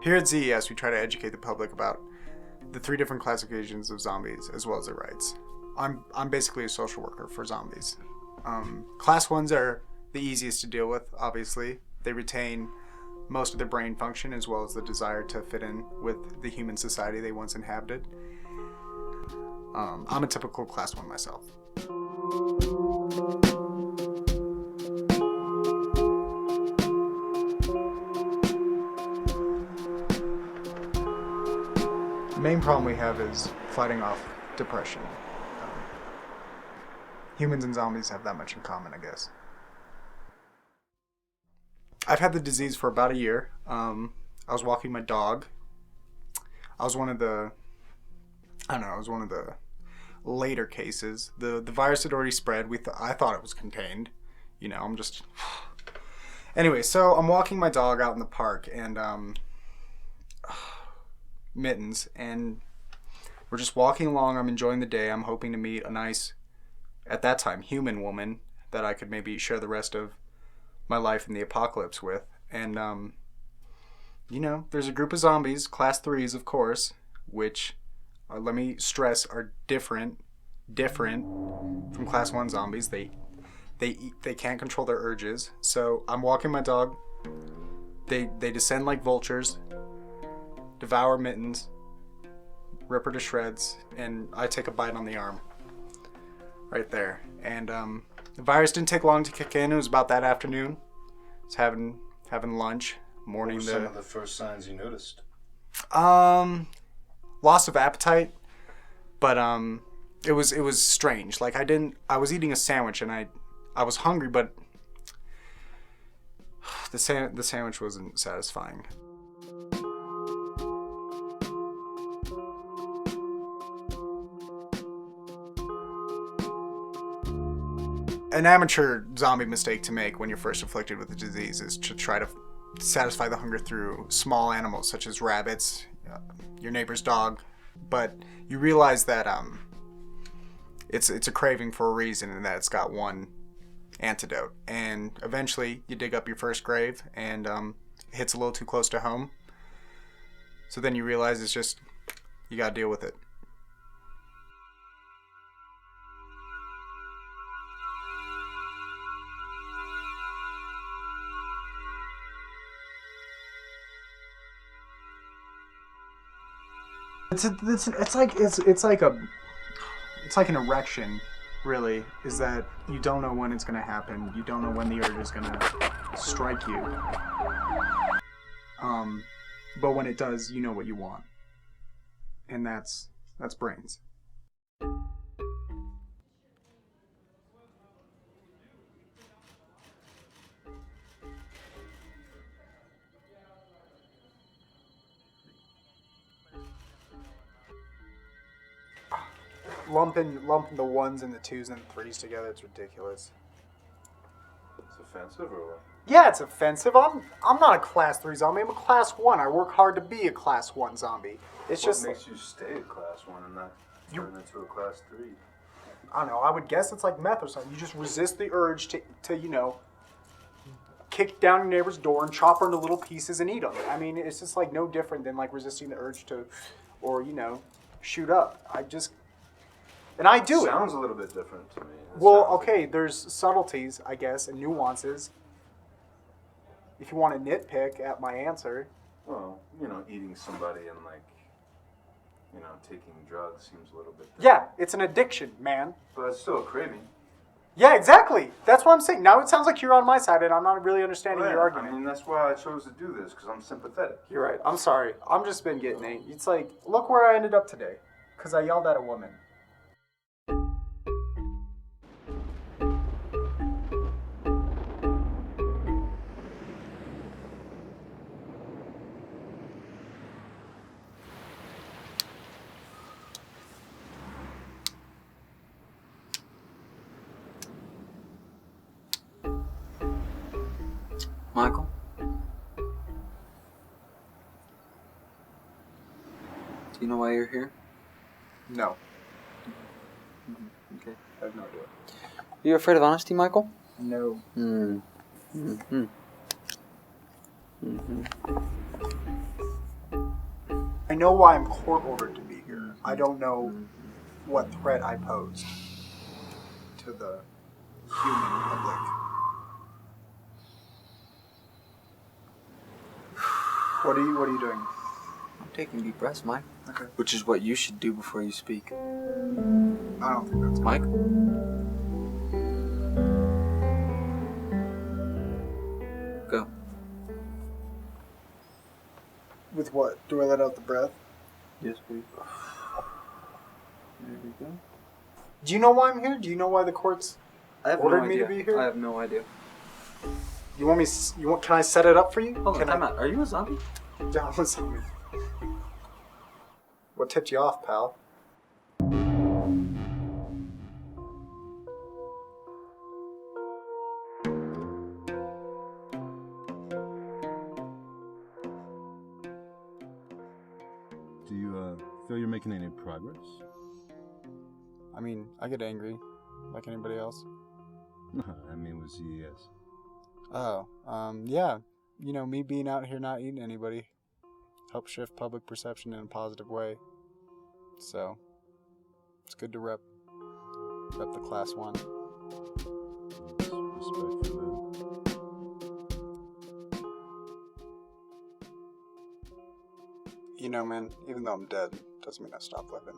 Here at Z.E.S, we try to educate the public about the 3 different classifications of zombies as well as their rights. I'm basically a social worker for zombies. Class 1s are the easiest to deal with, obviously. They retain most of their brain function as well as the desire to fit in with the human society they once inhabited. I'm a typical Class 1 myself. The main problem we have is fighting off depression. Humans and zombies have that much in common, I guess. I've had the disease for about a year. I was walking my dog. I was one of the later cases. The virus had already spread. I thought it was contained. Anyway, so I'm walking my dog out in the park and Mittens, and we're just walking along. I'm enjoying the day. I'm hoping to meet a nice, at that time, human woman that I could maybe share the rest of my life in the apocalypse with. And there's a group of zombies, Class 3s, of course, which let me stress are different from Class 1 zombies. They can't control their urges. So I'm walking my dog. They descend like vultures, devour Mittens, rip her to shreds, and I take a bite on the arm right there. And the virus didn't take long to kick in. It was about that afternoon. I was having lunch. What were some of the first signs you noticed? Loss of appetite, but it was strange. Like I was eating a sandwich and I was hungry, but the sandwich wasn't satisfying. An amateur zombie mistake to make when you're first afflicted with the disease is to try to satisfy the hunger through small animals such as rabbits, your neighbor's dog, but you realize that it's a craving for a reason and that it's got one antidote. And eventually you dig up your first grave and it hits a little too close to home. So then you realize it's just, you gotta deal with it. It's like an erection, really, is that you don't know when it's going to happen. You don't know when the urge is going to strike you. But when it does, you know what you want. And that's brains. Lumping the 1s and the 2s and the 3s together, it's ridiculous. It's offensive or what? Yeah, it's offensive. I'm not a Class 3 zombie. I'm a Class 1. I work hard to be a Class 1 zombie. It's what just makes you stay a Class 1 and not turn into a Class 3? I don't know. I would guess it's like meth or something. You just resist the urge to kick down your neighbor's door and chop her into little pieces and eat them. I mean, it's just like no different than like resisting the urge to, or shoot up. And I do it. Sounds a little bit different to me. There's subtleties, I guess, and nuances. If you want to nitpick at my answer. Well, eating somebody and taking drugs seems a little bit different. Yeah, it's an addiction, man. But it's still a craving. Yeah, exactly. That's what I'm saying. Now it sounds like you're on my side and I'm not really understanding your argument. I mean, that's why I chose to do this, because I'm sympathetic. You're right. I'm sorry. I'm just been getting it. It's like, look where I ended up today. Because I yelled at a woman. Michael? Do you know why you're here? No. Okay. I have no idea. Are you afraid of honesty, Michael? No. know why I'm court ordered to be here. I don't know what threat I posed to the human public. What are you doing? I'm taking deep breaths, Mike. Okay. Which is what you should do before you speak. I don't think that's Mike? Go. With what? Do I let out the breath? Yes, please. There we go. Do you know why I'm here? Do you know why the court's ordered me to be here? I have no idea. You want me? Can I set it up for you? Hold on, time out. Are you a zombie? Yeah, listen. What tipped you off, pal? Do you feel you're making any progress? I mean, I get angry, like anybody else. I mean with Z.E.S. Oh, yeah. You know, me being out here not eating anybody helps shift public perception in a positive way. So, it's good to rep the class 1. Respect for that. You know, man, even though I'm dead, doesn't mean I stopped living.